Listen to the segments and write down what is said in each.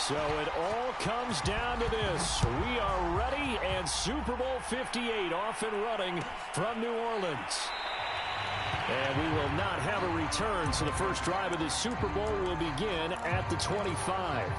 So it all comes down to this. We are ready, and Super Bowl 58 off and running from New Orleans. And we will not have a return, so the first drive of the Super Bowl will begin at the 25.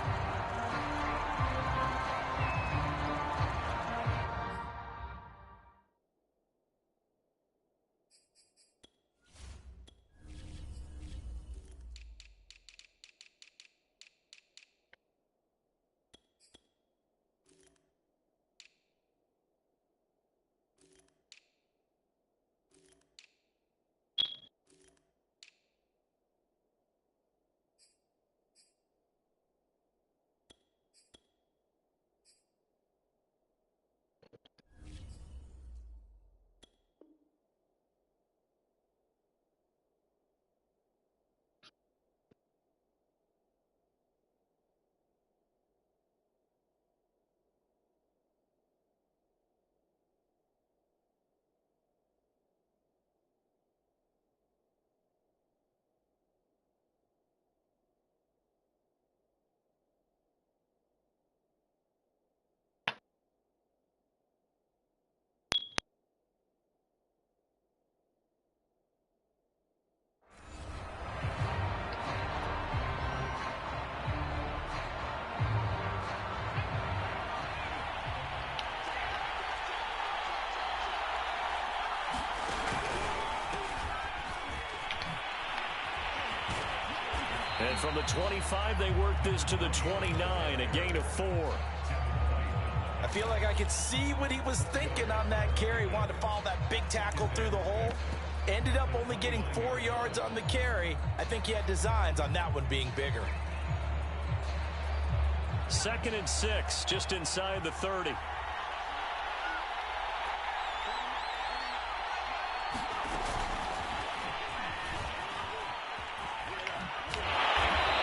And from the 25, they work this to the 29, a gain of 4. I feel like I could see what he was thinking on that carry. Wanted to follow that big tackle through the hole. Ended up only getting 4 yards on the carry. I think he had designs on that one being bigger. 2nd and 6, just inside the 30.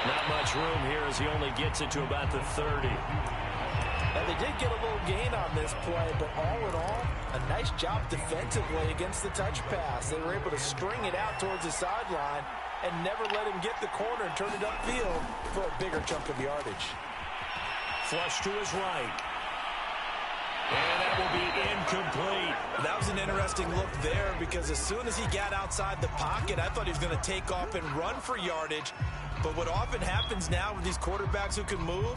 Not much room here as he only gets it to about the 30. Now, they did get a little gain on this play, but all in all, a nice job defensively against the touch pass. They were able to string it out towards the sideline and never let him get the corner and turn it upfield for a bigger chunk of yardage. Flush to his right. And that will be incomplete. That was an interesting look there because as soon as he got outside the pocket, I thought he was going to take off and run for yardage. But what often happens now with these quarterbacks who can move,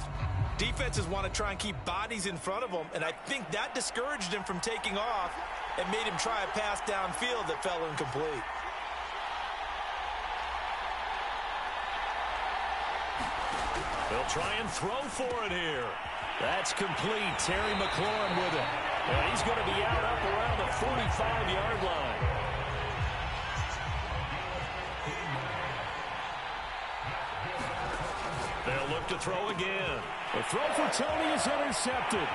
defenses want to try and keep bodies in front of them, and I think that discouraged him from taking off and made him try a pass downfield that fell incomplete. They'll try and throw for it here. That's complete. Terry McLaurin with it. And he's going to be out up around the 45-yard line. They'll look to throw again. The throw for Tony is intercepted.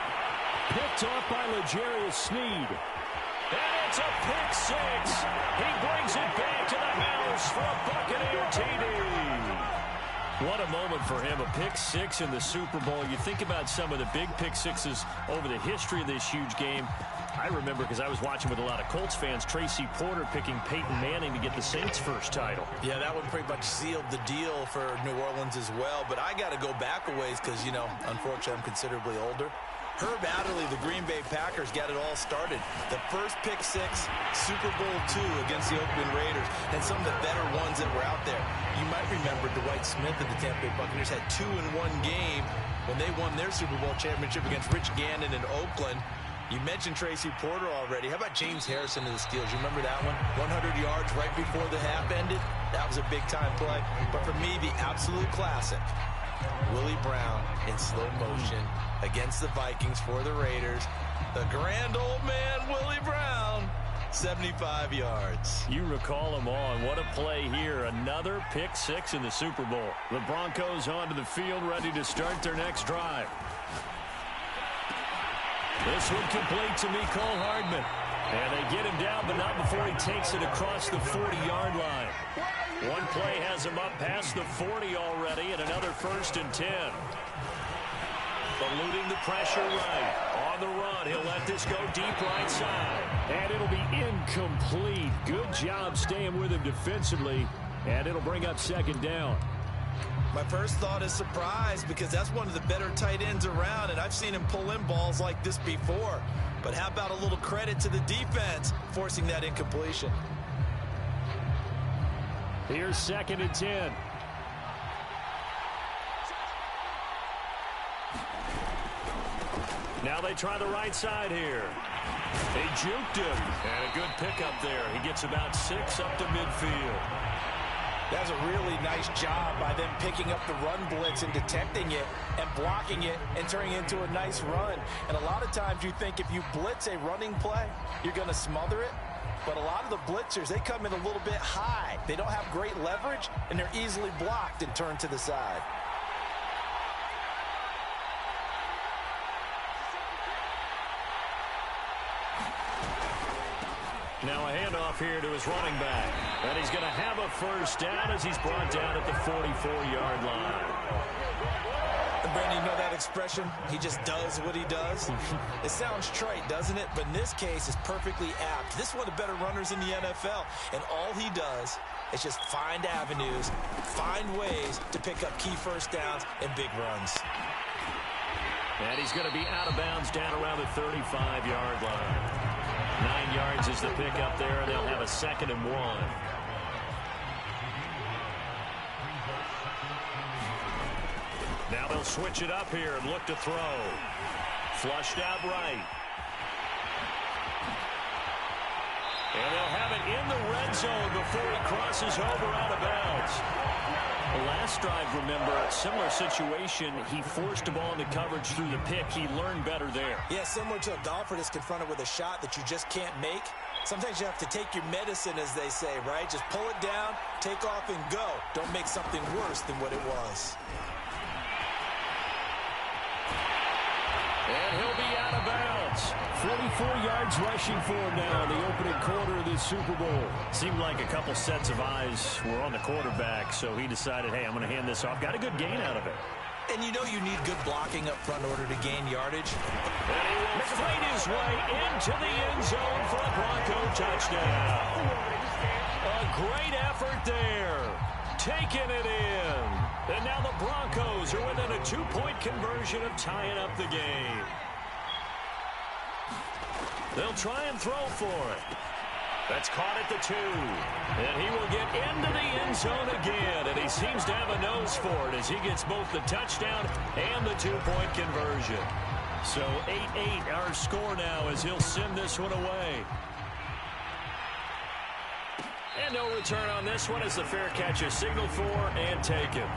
Picked off by L'Jarius Sneed. And it's a pick six. He brings it back to the house for a Buccaneer TD. What a moment for him, a pick six in the Super Bowl. You think about some of the big pick sixes over the history of this huge game. I remember, because I was watching with a lot of Colts fans, Tracy Porter picking Peyton Manning to get the Saints' first title. Yeah, that one pretty much sealed the deal for New Orleans as well. But I got to go back a ways because, you know, unfortunately I'm considerably older. Herb Adderley, the Green Bay Packers, got it all started. The first pick six, Super Bowl II against the Oakland Raiders, and some of the better ones that were out there. You might remember Dwight Smith and the Tampa Bay Buccaneers had 2 in one game when they won their Super Bowl championship against Rich Gannon in Oakland. You mentioned Tracy Porter already. How about James Harrison to the Steelers? You remember that one? 100 yards right before the half ended? That was a big-time play. But for me, the absolute classic, Willie Brown in slow motion against the Vikings for the Raiders. The grand old man, Willie Brown, 75 yards. You recall them all, and what a play here. Another pick six in the Super Bowl. The Broncos onto the field, ready to start their next drive. This one complete to Mecole Hardman. And they get him down, but not before he takes it across the 40-yard line. One play has him up past the 40 already, and another 1st and 10. Eluding the pressure right. On the run, he'll let this go deep right side. And it'll be incomplete. Good job staying with him defensively, and it'll bring up 2nd down. My first thought is surprise, because that's one of the better tight ends around, and I've seen him pull in balls like this before. But how about a little credit to the defense forcing that incompletion? Here's 2nd and 10. Now they try the right side here. They juked him. And a good pickup there. He gets about 6 up to midfield. That's a really nice job by them picking up the run blitz and detecting it and blocking it and turning it into a nice run. And a lot of times you think if you blitz a running play, you're going to smother it. But a lot of the blitzers, they come in a little bit high. They don't have great leverage, and they're easily blocked and turned to the side. Now a handoff here to his running back. And he's going to have a first down as he's brought down at the 44-yard line. And Brandon, you know that expression? He just does what he does. It sounds trite, doesn't it? But in this case, it's perfectly apt. This is one of the better runners in the NFL. And all he does is just find avenues, find ways to pick up key first downs and big runs. And he's going to be out of bounds down around the 35-yard line. 9 yards is the pickup there, and they'll have a 2nd and 1. Now they'll switch it up here and look to throw. Flushed out right. And they'll have it in the red zone before he crosses over out of bounds. The last drive, remember, a similar situation. He forced the ball into coverage through the pick. He learned better there. Yeah, similar to a golfer that's confronted with a shot that you just can't make. Sometimes you have to take your medicine, as they say, right? Just pull it down, take off, and go. Don't make something worse than what it was. And he'll be out of bounds. 44 yards rushing for him now in the opening quarter of this Super Bowl. Seemed like a couple sets of eyes were on the quarterback, so he decided, hey, I'm going to hand this off. Got a good gain out of it. And you know you need good blocking up front in order to gain yardage. And he will fight his way into the end zone for a Bronco touchdown. A great effort there. Taking it in. And now the Broncos are within a 2-point conversion of tying up the game. They'll try and throw for it. That's caught at the 2. And he will get into the end zone again. And he seems to have a nose for it as he gets both the touchdown and the 2-point conversion. So 8-8 our score now as he'll send this one away. And no return on this one as the fair catch is signaled for and taken.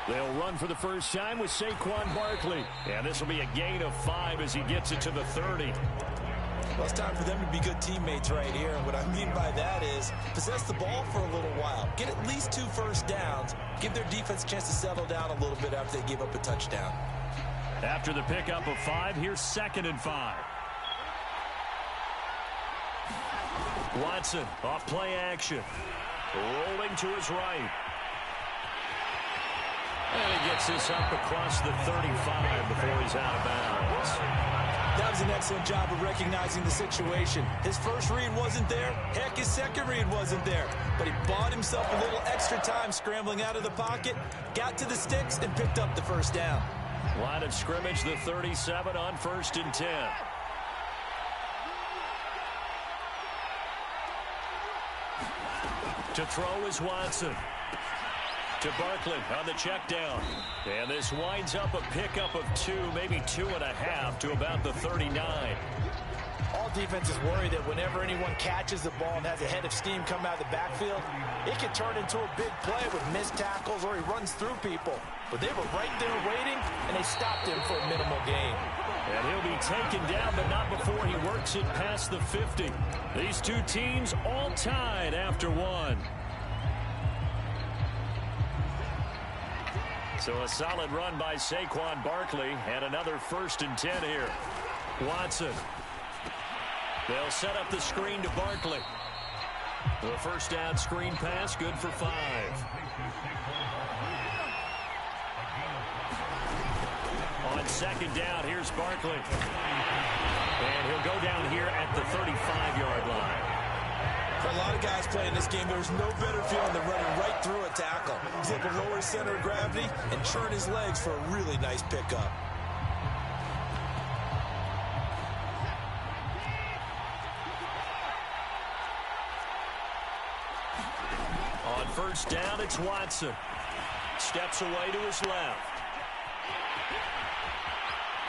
They'll run for the first time with Saquon Barkley. And this will be a gain of 5 as he gets it to the 30. Well, it's time for them to be good teammates right here. And what I mean by that is possess the ball for a little while. Get at least 2 first downs. Give their defense a chance to settle down a little bit after they give up a touchdown. After the pickup of 5, here's 2nd and 5. Watson off play action. Rolling to his right. And he gets this up across the 35 before he's out of bounds. That was an excellent job of recognizing the situation. His first read wasn't there. Heck, his second read wasn't there. But he bought himself a little extra time scrambling out of the pocket, got to the sticks, and picked up the first down. Line of scrimmage, the 37 on 1st and 10. To throw is Watson. To Barkley on the check down. And this winds up a pickup of 2, maybe 2.5 to about the 39. All defenses worry that whenever anyone catches the ball and has a head of steam come out of the backfield, it can turn into a big play with missed tackles or he runs through people. But they were right there waiting, and they stopped him for a minimal gain. And he'll be taken down, but not before he works it past the 50. These two teams all tied after one. So a solid run by Saquon Barkley, and another 1st and 10 here. Watson. They'll set up the screen to Barkley. The first down screen pass, good for 5. On 2nd down, here's Barkley. And he'll go down here at the 35-yard line. For a lot of guys playing this game, there's no better feeling than running right through a tackle. He's able to lower his center of gravity and churn his legs for a really nice pickup. On 1st down, it's Watson. Steps away to his left.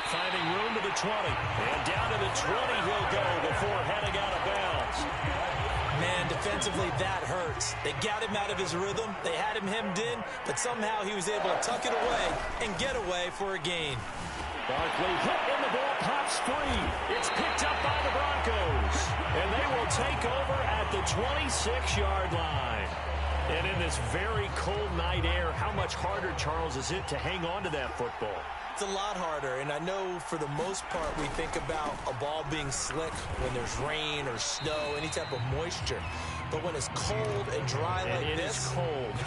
Finding room to the 20. And down to the 20 he'll go before heading out of bounds. Man, defensively, that hurts. They got him out of his rhythm. They had him hemmed in, but somehow he was able to tuck it away and get away for a gain. Barkley hit and the ball pops free. It's picked up by the Broncos. And they will take over at the 26-yard line. And in this very cold night air, how much harder, Charles, is it to hang on to that football? It's a lot harder, and I know for the most part we think about a ball being slick when there's rain or snow, any type of moisture. But when it's cold and dry like this,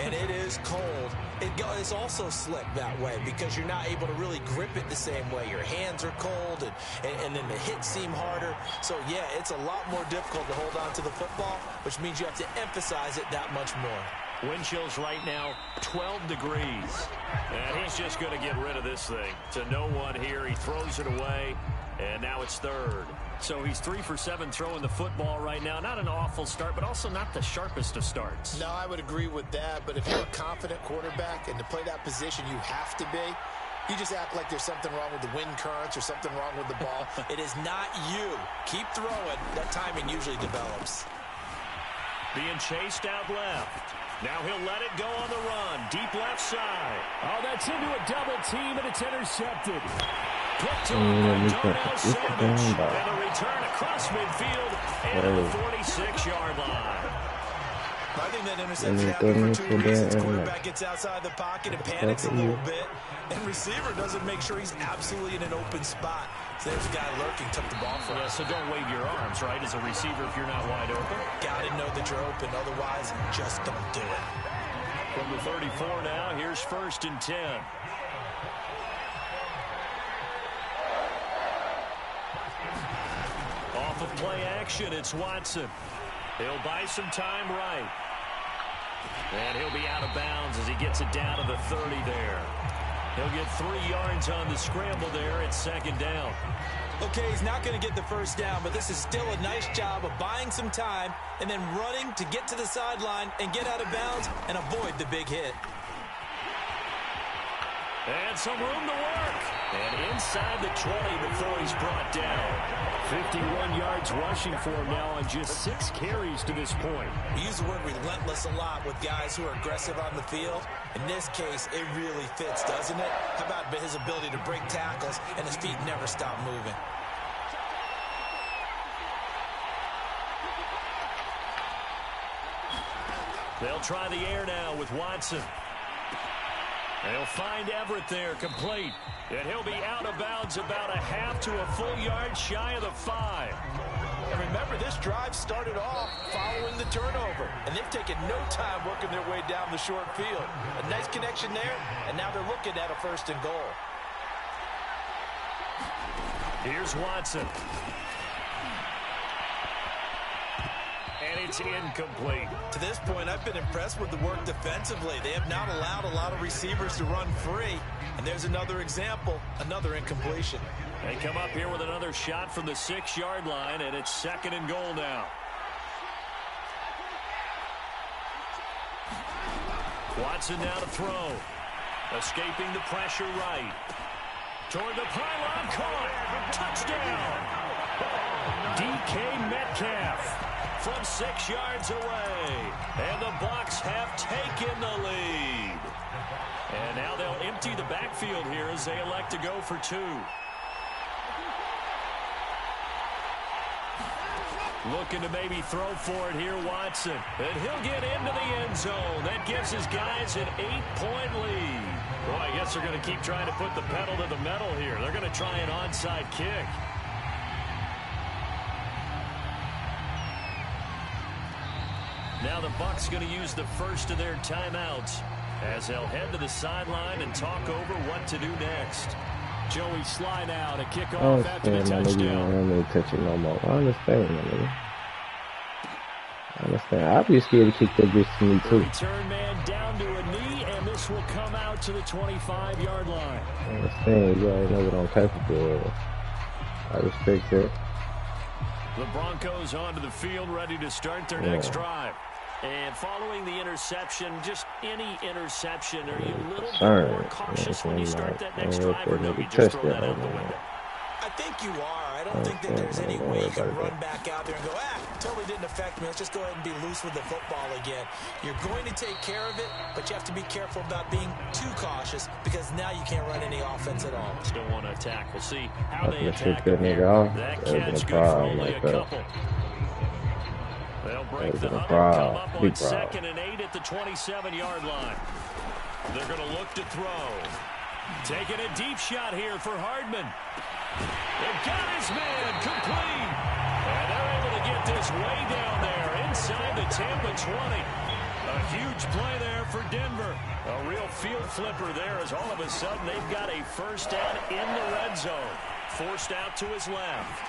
and it is cold, it's also slick that way because you're not able to really grip it the same way. Your hands are cold, and then the hits seem harder. So, yeah, it's a lot more difficult to hold on to the football, which means you have to emphasize it that much more. Wind chills right now, 12 degrees. And he's just going to get rid of this thing. To no one here, he throws it away, and now it's 3rd. So he's 3 for 7 throwing the football right now. Not an awful start, but also not the sharpest of starts. No, I would agree with that, but if you're a confident quarterback and to play that position you have to be, you just act like there's something wrong with the wind currents or something wrong with the ball. It is not you. Keep throwing. That timing usually develops. Being chased out left. Now he'll let it go on the run. Deep left side. Oh, that's into a double team, and it's intercepted. Picked up by Darnell Savage. And a return across midfield and to the 46-yard line. I think that interception happened for 2 reasons. Quarterback gets outside the pocket and panics a little bit. And receiver doesn't make sure he's absolutely in an open spot. So there's a guy lurking, took the ball from him. So don't wave your arms, right, as a receiver if you're not wide open. Got to know that you're open. Otherwise, just don't do it. From the 34 now, here's 1st and 10. Off of play action, it's Watson. He'll buy some time right. And he'll be out of bounds as he gets it down to the 30 there. He'll get 3 yards on the scramble there at 2nd down. Okay, he's not going to get the first down, but this is still a nice job of buying some time and then running to get to the sideline and get out of bounds and avoid the big hit. And some room to work. And inside the 20 before he's brought down. 51 yards rushing for him now on just 6 carries to this point. We use the word relentless a lot with guys who are aggressive on the field. In this case, it really fits, doesn't it? How about his ability to break tackles and his feet never stop moving? They'll try the air now with Watson. They'll find Everett there, complete. And he'll be out of bounds about a half to a full yard shy of the 5. And remember, this drive started off following the turnover. And they've taken no time working their way down the short field. A nice connection there, and now they're looking at a 1st and goal. Here's Watson. And it's incomplete. To this point, I've been impressed with the work defensively. They have not allowed a lot of receivers to run free. And there's another example, another incompletion. They come up here with another shot from the 6-yard line, and it's 2nd and goal now. Watson now to throw. Escaping the pressure right. Toward the pylon, caught. Touchdown. DK Metcalf from 6 yards away. And the Bucs have taken the lead. And now they'll empty the backfield here as they elect to go for 2. Looking to maybe throw for it here, Watson. And he'll get into the end zone. That gives his guys an 8-point lead. Well, I guess they're going to keep trying to put the pedal to the metal here. They're going to try an onside kick. Now the Bucs going to use the first of their timeouts as they'll head to the sideline and talk over what to do next. Joey slide out, a kickoff after the touchdown. I don't really touch it no more. I understand, my nigga. I understand. I'd be scared to kick that bitch to me, too. Return man down to a knee, and this will come out to the 25-yard line. I understand. You already know what I'm capable of. I respect that. The Broncos onto the field, ready to start their next drive. And following the interception, just any interception, are you a little bit more cautious when you start that next drive, or no, you just throw that out the window? I think you are. I don't think that there's any way you can run back out there and go, totally didn't affect me. Let's just go ahead and be loose with the football again. You're going to take care of it, but you have to be careful about being too cautious because now you can't run any offense at all. Still want to attack. We'll see how they attack that nigga off. That catch good for only a couple. They'll break the huddle, come up on 2nd and 8 at the 27-yard line. They're going to look to throw. Taking a deep shot here for Hardman. They've got his man complete. And they're able to get this way down there inside the Tampa 20. A huge play there for Denver. A real field flipper there as all of a sudden they've got a first down in the red zone. Forced out to his left.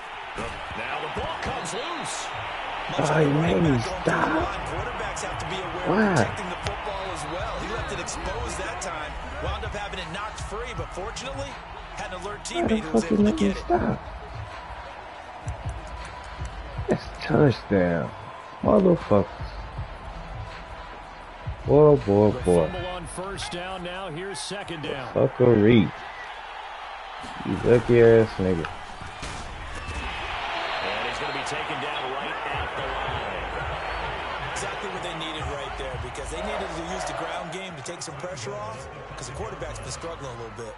Now the ball comes loose. You made me stop. Quarterbacks have to be aware of protecting the football as well. He left it exposed that time. Wound up having it knocked free, but fortunately, had an alert teammate who was able to get it. That's touchdown. Motherfuckers. Boy. Fumble on first down now. Here's 2nd down. Fuckery. You lucky ass nigga. And he's going to be taken down right at the line. Exactly what they needed right there because they needed to use the ground game to take some pressure off because the quarterback's been struggling a little bit.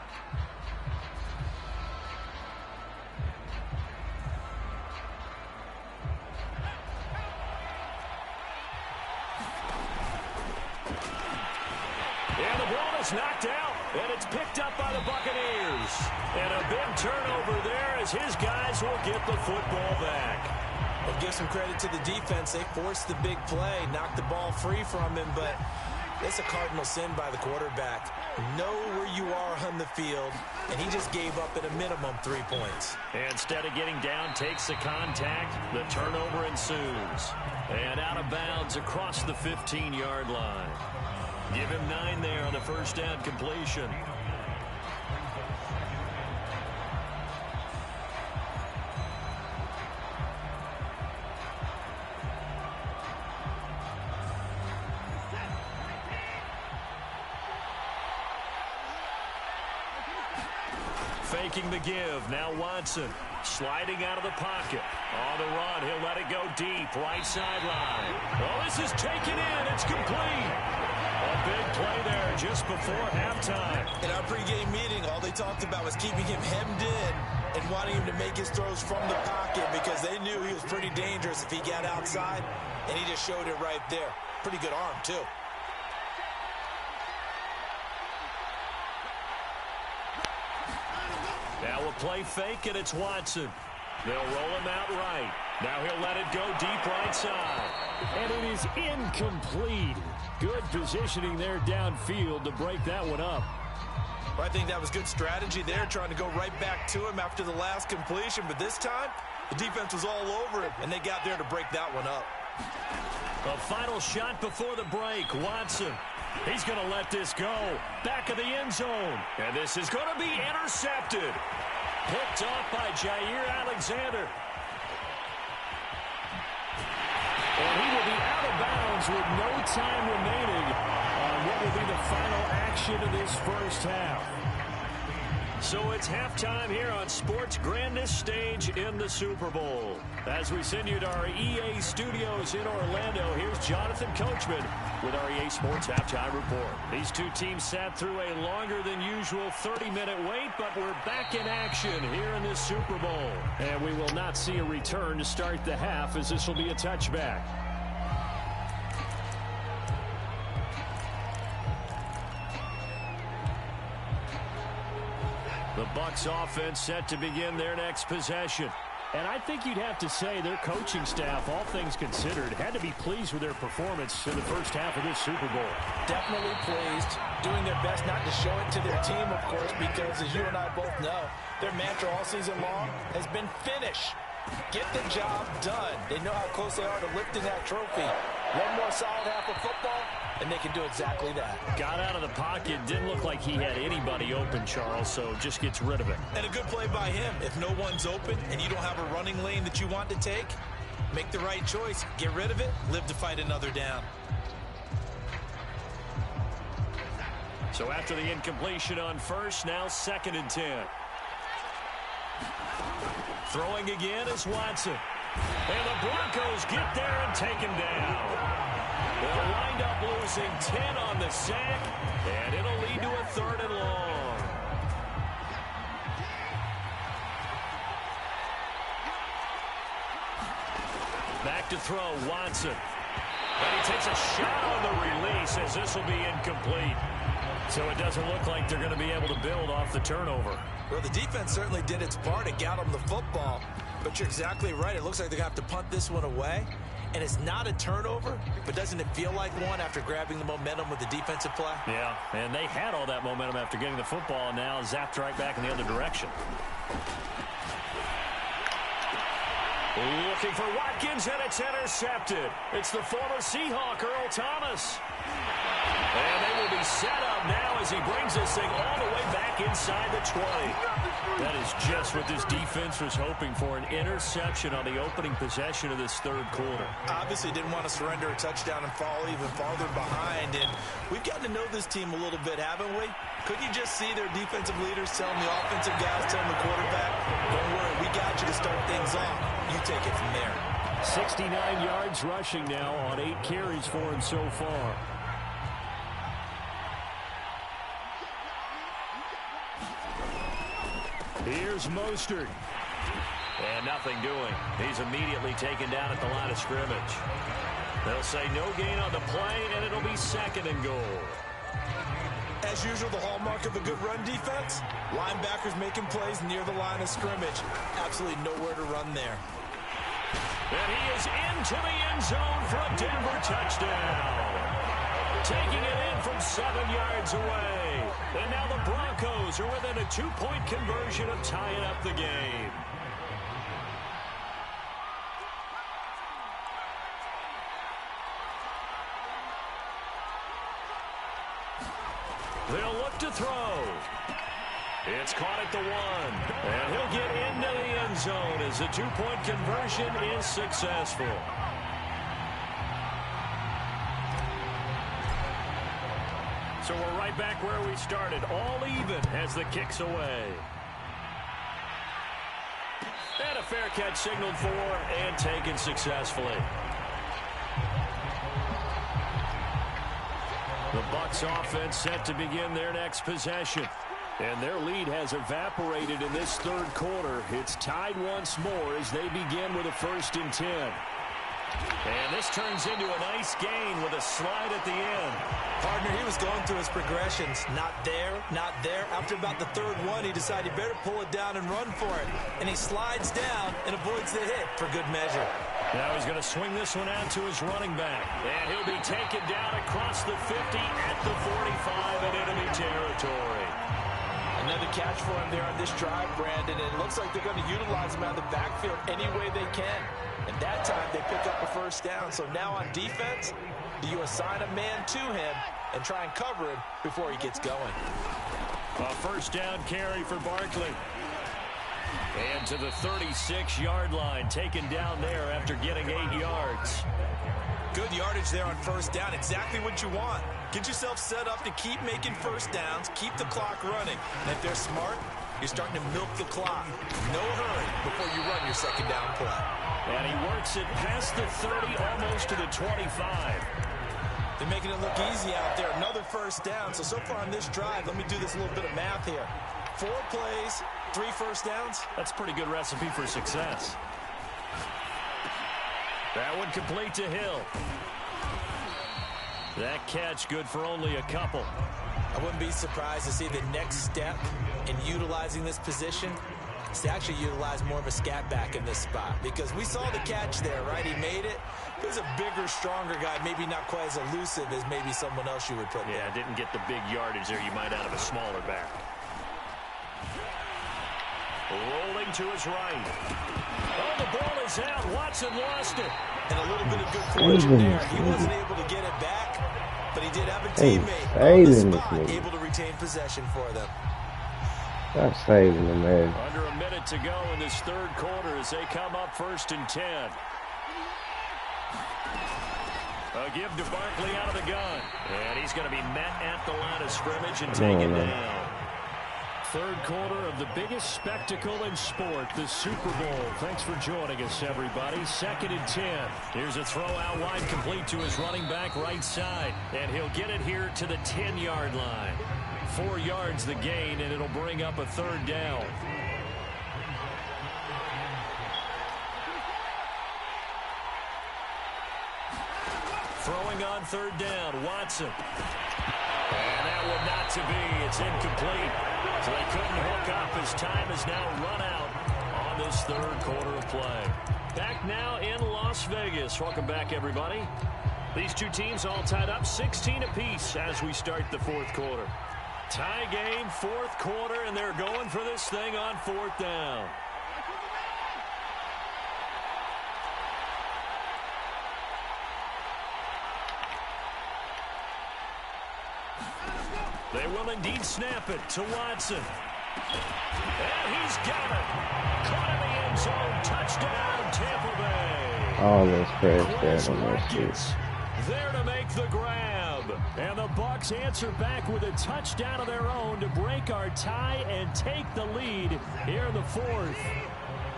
And the ball is knocked out, and it's picked up by the Buccaneers. And a big turnover there as his guys will get the football back. Well, give some credit to the defense. They forced the big play, knocked the ball free from him, but it's a cardinal sin by the quarterback. Know where you are on the field, and he just gave up at a minimum 3 points. And instead of getting down, takes the contact. The turnover ensues. And out of bounds across the 15-yard line. Give him 9 there on the first down completion. Faking the give. Now Watson sliding out of the pocket. On the run. He'll let it go deep. Right sideline. Oh, this is taken in. It's complete. A big play there just before halftime. In our pregame meeting, all they talked about was keeping him hemmed in and wanting him to make his throws from the pocket because they knew he was pretty dangerous if he got outside, and he just showed it right there. Pretty good arm, too. Now a play fake, and it's Watson. They'll roll him out right. Now he'll let it go deep right side. And it is incomplete. Good positioning there downfield to break that one up. Well, I think that was good strategy there, trying to go right back to him after the last completion. But this time, the defense was all over him, and they got there to break that one up. A final shot before the break. Watson. He's going to let this go. Back of the end zone. And this is going to be intercepted. Picked off by Jair Alexander. And he will be out of bounds with no time remaining on what will be the final action of this first half. So it's halftime here on sports' grandest stage in the Super Bowl. As we send you to our EA studios in Orlando, here's Jonathan Coachman with our EA Sports Halftime Report. These two teams sat through a longer than usual 30-minute wait, but we're back in action here in this Super Bowl. And we will not see a return to start the half, as this will be a touchback. The Bucs offense set to begin their next possession. And I think you'd have to say their coaching staff, all things considered, had to be pleased with their performance in the first half of this Super Bowl. Definitely pleased. Doing their best not to show it to their team, of course, because as you and I both know, their mantra all season long has been finish. Get the job done. They know how close they are to lifting that trophy. One more solid half of football, and they can do exactly that. Got out of the pocket. Didn't look like he had anybody open, Charles, so just gets rid of it. And a good play by him. If no one's open and you don't have a running lane that you want to take, make the right choice. Get rid of it. Live to fight another down. So after the incompletion on first, now 2nd and 10. Throwing again is Watson. And the Broncos get there and take him down. They'll wind up losing 10 on the sack, and it'll lead to a 3rd and long. Back to throw, Watson. And he takes a shot on the release, as this will be incomplete. So it doesn't look like they're going to be able to build off the turnover. Well, the defense certainly did its part. It got them the football. But you're exactly right. It looks like they're going to have to punt this one away. And it's not a turnover, but doesn't it feel like one after grabbing the momentum with the defensive play? Yeah, and they had all that momentum after getting the football, and now zapped right back in the other direction. Looking for Watkins, and it's intercepted. It's the former Seahawk, Earl Thomas. And they will be set up now as he brings this thing all the way back inside the 20. That is just what this defense was hoping for, an interception on the opening possession of this 3rd quarter. Obviously didn't want to surrender a touchdown and fall even farther behind. And we've gotten to know this team a little bit, haven't we? Could you just see their defensive leaders telling the offensive guys, telling the quarterback, don't worry, we got you to start things off. You take it from there. 69 yards rushing now on 8 carries for him so far. Here's Mostert. And nothing doing. He's immediately taken down at the line of scrimmage. They'll say no gain on the play, and it'll be 2nd and goal. As usual, the hallmark of a good run defense, linebackers making plays near the line of scrimmage. Absolutely nowhere to run there. And he is into the end zone for a Denver touchdown. Taking it in from 7 yards away. And now the Broncos are within a 2-point conversion of tying up the game. They'll look to throw. It's caught at the 1. And he'll get into the end zone as the 2-point conversion is successful. So we're right back where we started, all even as the kick's away. And a fair catch signaled for and taken successfully. The Bucs offense set to begin their next possession. And their lead has evaporated in this 3rd quarter. It's tied once more as they begin with a 1st and 10. And this turns into a nice gain with a slide at the end. Partner, he was going through his progressions. Not there, not there. After about the 3rd one, he decided he better pull it down and run for it. And he slides down and avoids the hit for good measure. Now he's going to swing this one out to his running back. And he'll be taken down across the 50 at the 45 in enemy territory. Another catch for him there on this drive, Brandon. And it looks like they're going to utilize him out of the backfield any way they can. And that time they pick up a 1st down. So now on defense, do you assign a man to him and try and cover him before he gets going? A 1st down carry for Barkley. And to the 36-yard line, taken down there after getting 8 yards. Good yardage there on 1st down. Exactly what you want. Get yourself set up to keep making 1st downs, keep the clock running. And if they're smart, You're starting to milk the clock. No hurry before you run your second down play. And he works it past the 30, almost to the 25. They're making it look easy out there. Another first down. So far on this drive, let me do this little bit of math here. 4 plays, 3 first downs. That's a pretty good recipe for success. That one complete to Hill. That catch good for only a couple. I wouldn't be surprised to see the next step in utilizing this position is to actually utilize more of a scat back in this spot, because we saw the catch there, right? He made it. He was a bigger, stronger guy, maybe not quite as elusive as maybe someone else you would put there. Yeah, didn't get the big yardage there you might out of a smaller back. Rolling to his right. Oh, the ball is out. Watson lost it. And a little bit of good fortune there. He wasn't able to get it back, but he did have a teammate on the spot able to retain possession for them. That's saving them, man. Under a minute to go in this third quarter as they come up 1st and 10. A give to Barkley out of the gun. And he's going to be met at the line of scrimmage and taken down. Third quarter of the biggest spectacle in sport, the Super Bowl. Thanks for joining us, everybody. 2nd and 10. Here's a throw out wide, complete to his running back right side. And he'll get it here to the 10-yard line. 4 yards the gain, and it'll bring up a 3rd down. Throwing on 3rd down, Watson. And that one not to be. It's incomplete. So they couldn't hook up as time is now run out on this third quarter of play. Back now in Las Vegas. Welcome back, everybody. These two teams all tied up 16 apiece as we start the 4th quarter. Tie game, 4th quarter, and they're going for this thing on 4th down. They will indeed snap it to Watson. And he's got it. Caught in the end zone. Touchdown, Tampa Bay. Oh, that's crazy. There to make the grab. And the Bucs answer back with a touchdown of their own to break our tie and take the lead here in the 4th.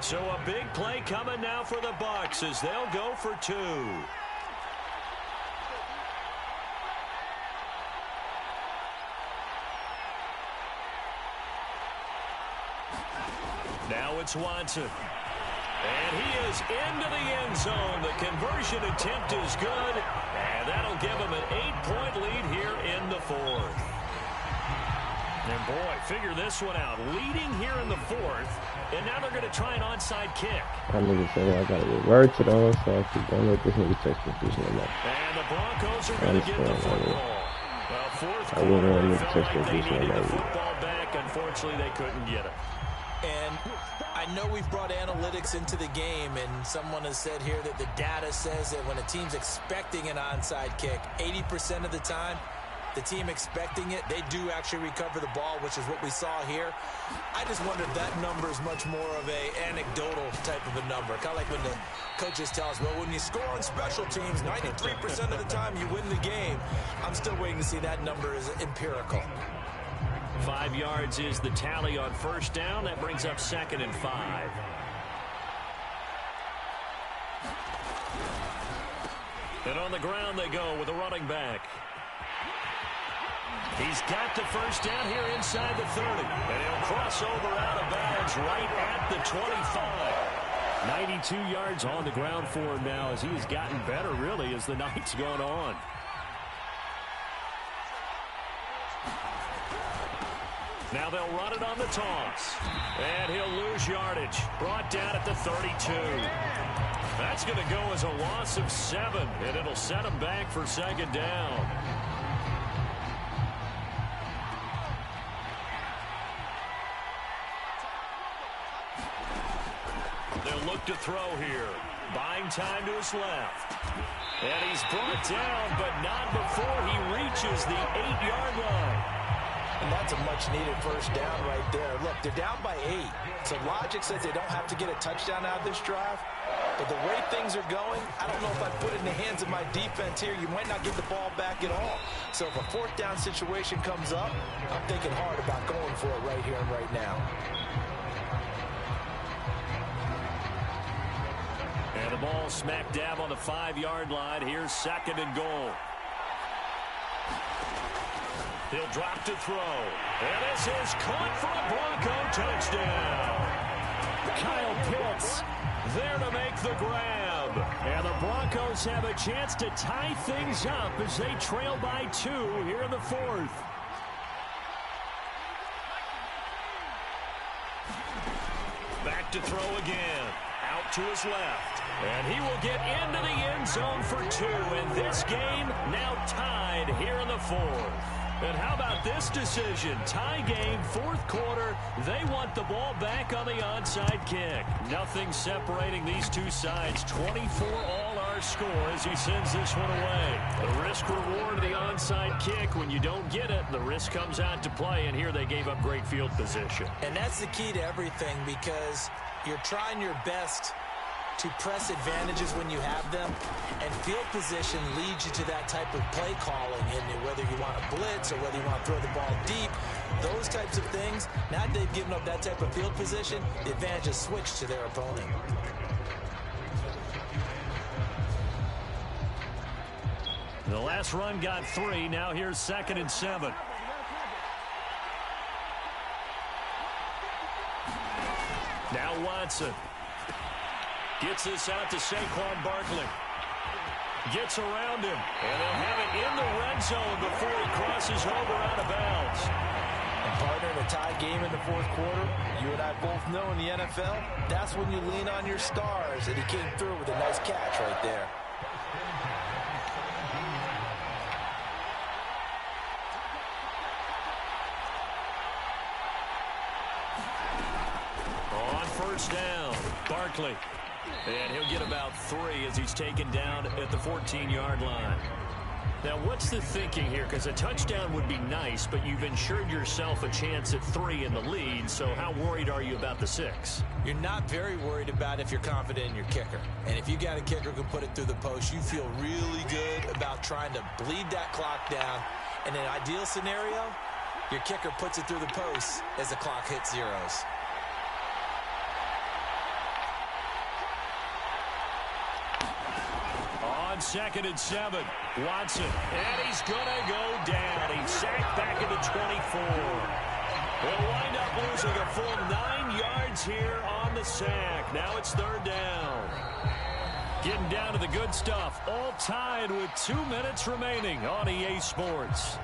So a big play coming now for the Bucs as they'll go for 2. Now it's Watson. And he is into the end zone. The conversion attempt is good. And that'll give him an 8-point lead here in the 4th. And boy, figure this one out. Leading here in the 4th. And now they're going to try an onside kick. That nigga said I got to revert to the onside kick. Don't let this nigga touch the position of that. And the Broncos are going to get the football. Well, 4th quarter, really they felt like they needed the football back. Unfortunately, they couldn't get it. And I know we've brought analytics into the game, and someone has said here that the data says that when a team's expecting an onside kick, 80% of the time, the team expecting it, they do actually recover the ball, which is what we saw here. I just wonder if that number is much more of a anecdotal type of a number. Kind of like when the coaches tell us, well, when you score on special teams, 93% of the time you win the game. I'm still waiting to see that number is empirical. 5 yards is the tally on 1st down. That brings up 2nd and 5. And on the ground they go with a running back. He's got the 1st down here inside the 30. And he'll cross over out of bounds right at the 25. 92 yards on the ground for him now as he has gotten better, really, as the night's gone on. Now they'll run it on the toss. And he'll lose yardage. Brought down at the 32. That's going to go as a loss of 7. And it'll set him back for 2nd down. They'll look to throw here. Buying time to his left. And he's brought down, but not before he reaches the 8-yard line. And that's a much-needed first down right there. Look, they're down by 8. So logic says they don't have to get a touchdown out of this drive. But the way things are going, I don't know if I put it in the hands of my defense here. You might not get the ball back at all. So if a fourth down situation comes up, I'm thinking hard about going for it right here and right now. And the ball smack dab on the 5-yard line. Here's 2nd and goal. He'll drop to throw. And this is caught for a Bronco touchdown. Kyle Pitts there to make the grab. And the Broncos have a chance to tie things up as they trail by 2 here in the 4th. Back to throw again. Out to his left. And he will get into the end zone for 2. And this game now tied here in the 4th. And how about this decision? Tie game, 4th quarter. They want the ball back on the onside kick. Nothing separating these two sides. 24 all our score as he sends this one away. The risk reward of the onside kick. When you don't get it, the risk comes out to play. And here they gave up great field position. And that's the key to everything, because you're trying your best to press advantages when you have them, and field position leads you to that type of play calling, and whether you want to blitz or whether you want to throw the ball deep, those types of things. Now that they've given up that type of field position, the advantage is switched to their opponent. The last run got 3. Now here's 2nd and 7. Now Watson gets this out to Saquon Barkley. Gets around him. And they'll have it in the red zone before he crosses over out of bounds. And partner, in a tie game in the 4th quarter, you and I both know in the NFL, that's when you lean on your stars. And he came through with a nice catch right there. On first down, Barkley. And he'll get about 3 as he's taken down at the 14-yard line. Now, what's the thinking here? Because a touchdown would be nice, but you've ensured yourself a chance at 3 in the lead, so how worried are you about the 6? You're not very worried about if you're confident in your kicker. And if you got a kicker who can put it through the post, you feel really good about trying to bleed that clock down. In an ideal scenario, your kicker puts it through the post as the clock hits zeros. On 2nd and 7, Watson, and he's gonna go down. He's sacked back at the 24. They'll wind up losing a full 9 yards here on the sack. Now it's 3rd down. Getting down to the good stuff, all tied with 2 minutes remaining on EA Sports.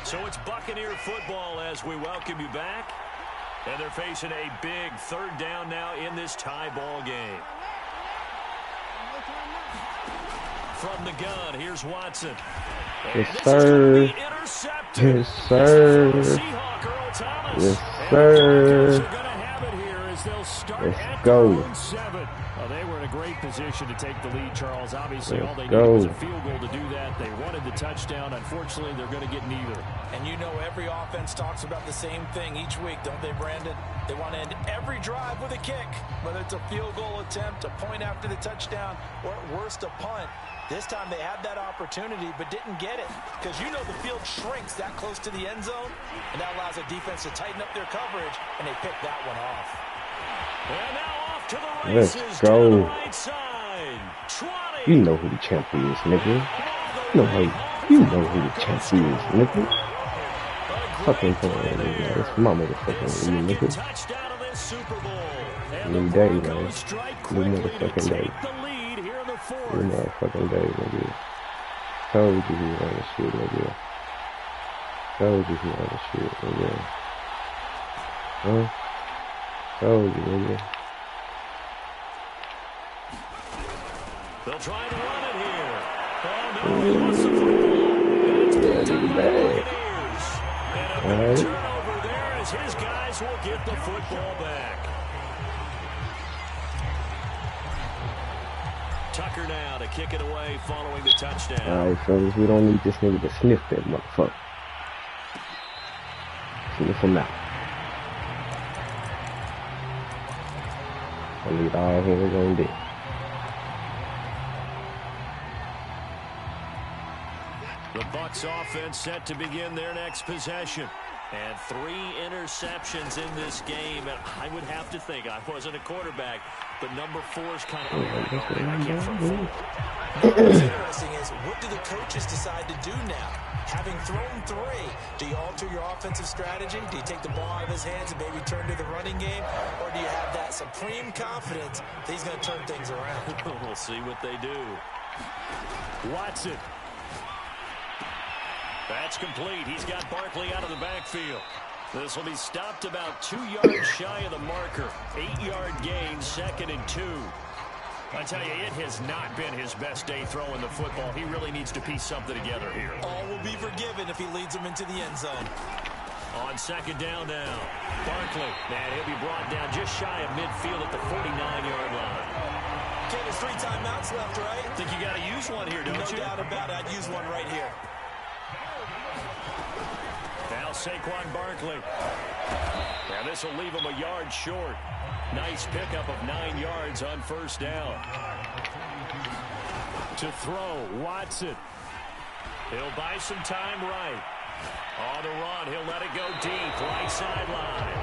So it's Buccaneer football as we welcome you back. And they're facing a big 3rd down now in this tie ball game. From the gun, here's Watson. Yes, sir. Yes, sir. Yes, sir. Let's go. They were in a great position to take the lead, Charles. Obviously, all they needed was a field goal to do that. They wanted the touchdown. Unfortunately, they're going to get neither. And you know every offense talks about the same thing each week, don't they, Brandon? They want to end every drive with a kick, whether it's a field goal attempt, a point after the touchdown, or at worst, a punt. This time they had that opportunity but didn't get it, because you know the field shrinks that close to the end zone, and that allows the defense to tighten up their coverage, and they picked that one off. And now off to the races. Let's go. To the right side. 20. You know who the champ is, nigga. You know who the champ is, nigga. Fucking thing, nigga. It's my motherfucking league, nigga. New day, man. New motherfucking day. New motherfucking day, nigga. Told you he on the shit, nigga. Told you he on the shit, nigga. Huh? Told you, nigga. They'll try to run it here. Oh, no, he lost the football. And it's going to the Buccaneers. And a big turnover there as his guys will get the football back. Tucker now to kick it away following the touchdown. All right, fellas, we don't need this nigga to sniff that motherfucker. Sniff him out. I need all hands on deck. The Bucs offense set to begin their next possession. And 3 interceptions in this game. And I would have to think, I wasn't a quarterback, but number 4 is kind of What's interesting is, what do the coaches decide to do now? Having thrown 3, do you alter your offensive strategy? Do you take the ball out of his hands and maybe turn to the running game? Or do you have that supreme confidence that he's going to turn things around? We'll see what they do. Watson. That's complete. He's got Barkley out of the backfield. This will be stopped about 2 yards shy of the marker. 8-yard gain, 2nd and 2. I tell you, it has not been his best day throwing the football. He really needs to piece something together here. All will be forgiven if he leads them into the end zone. On 2nd down now, Barkley. Man, he'll be brought down just shy of midfield at the 49-yard line. Okay, there's 3 timeouts left, right? Think you got to use one here, don't you? No doubt about it. I'd use one right here. Now Saquon Barkley. Now this will leave him a yard short. Nice pickup of 9 yards on 1st down. To throw, Watson. He'll buy some time right. On the run, he'll let it go deep, right sideline.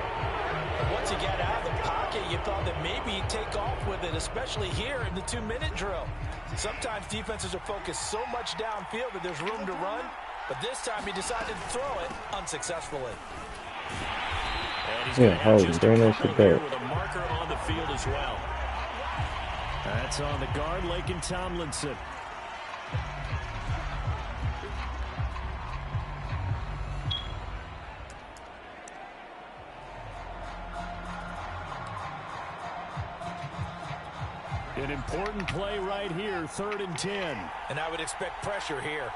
Once you get out of the pocket, you thought that maybe he'd take off with it, especially here in the 2-minute drill. Sometimes defenses are focused so much downfield that there's room to run. But this time he decided to throw it unsuccessfully. And he's going to have just a couple here with a marker on the field as well. That's on the guard, Laken Tomlinson. An important play right here, 3rd and 10. And I would expect pressure here.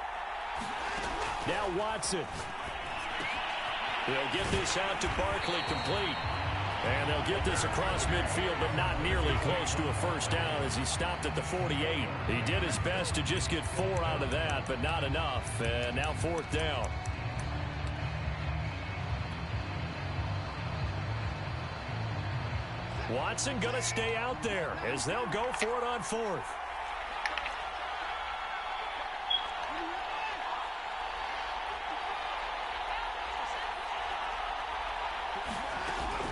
Now Watson. They'll get this out to Barkley complete. And they'll get this across midfield, but not nearly close to a 1st down as he stopped at the 48. He did his best to just get 4 out of that, but not enough. And now 4th down. Watson going to stay out there as they'll go for it on 4th.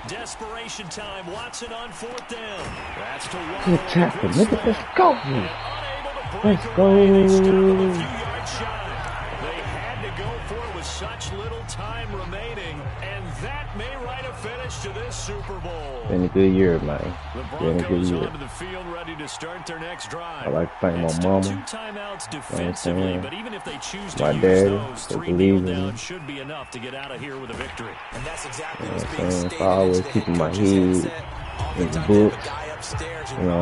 Desperation time. Watson on 4th down. That's to Watson. Good tackle. Look at this. Go. Let's go. They had to go for it with such little time remaining, and that may write a finish to this Super Bowl. Been a good year, man. The Broncos onto the field ready to start their next drive. I like to thank my mama. 2 timeouts defensively, but even if they choose to my use dad, those, 3 kneel down should be enough to get out of here with a victory. And that's exactly what's being stated. I always keeping my head in the books. You know,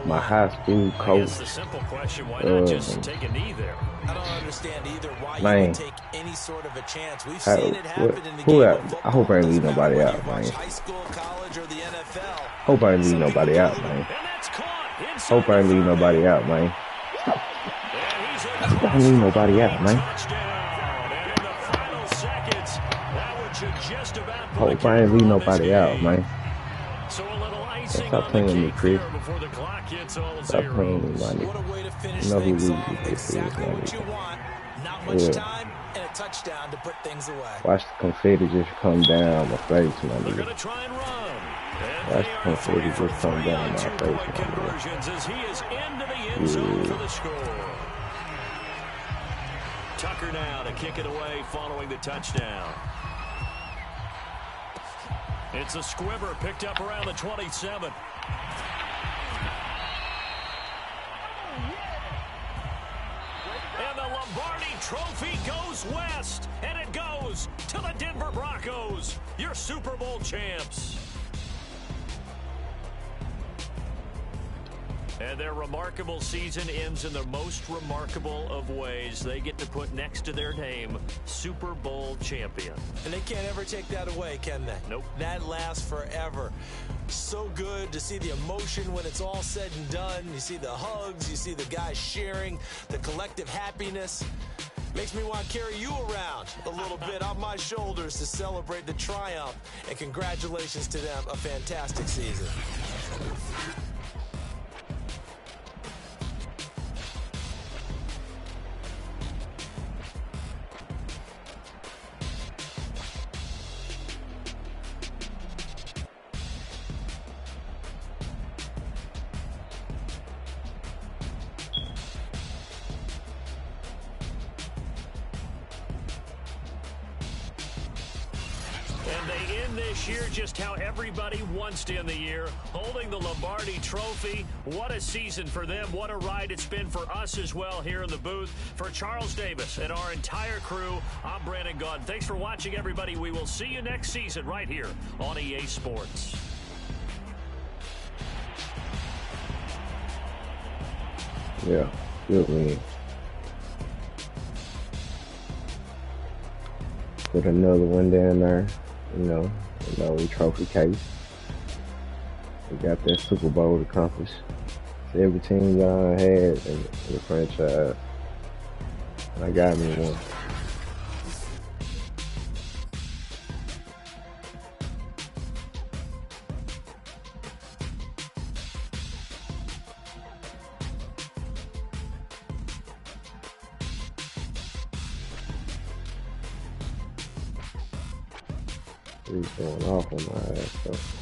my high school coach. The simple question, why not just take a knee there? I don't understand either why you Man. would take any sort of a chance. We've seen it happen in the Who game else? of football. I hope I ain't leave Doesn't nobody matter out, whether you watch man. high school, college, or the NFL. Hope I ain't leave nobody out, man. And that's caught inside Hope I ain't leave nobody out, man. And he's Hope I ain't leave nobody out, man. touchdown. And in the final seconds, that one should just about put a Hope I ain't leave camera on this nobody out, game. man. So a little icing Stop on playing the with me, cake Chris. there before the clock hits all Stop playing with zeros. me, What a way to finish You know who things loses off. this is, Exactly man. what you want. Not much Yeah. time and a touchdown to put things away. Watch the confetti just come down my face, my They're nigga. going to try and run. And Watch they the are confetti 3 for just come 3 down on my 2-point face, my nigga. conversions as he is into the end zone for the score. Tucker now to kick it away following the touchdown. It's a squibber picked up around the 27. And the Lombardi Trophy goes west, and it goes to the Denver Broncos, your Super Bowl champs. And their remarkable season ends in the most remarkable of ways. They get to put next to their name, Super Bowl champion. And they can't ever take that away, can they? Nope. That lasts forever. So good to see the emotion when it's all said and done. You see the hugs, you see the guys sharing, the collective happiness. Makes me want to carry you around a little bit on my shoulders to celebrate the triumph. And congratulations to them, a fantastic season. And they end this year just how everybody wants to end the year, holding the Lombardi Trophy. What a season for them. What a ride it's been for us as well here in the booth. For Charles Davis and our entire crew, I'm Brandon Gunn. Thanks for watching, everybody. We will see you next season right here on EA Sports. Yeah, good win. Put another one down there, we trophy case. We got that Super Bowl accomplished. So every team y'all had in the franchise, I got me one. He's going off on my ass, though.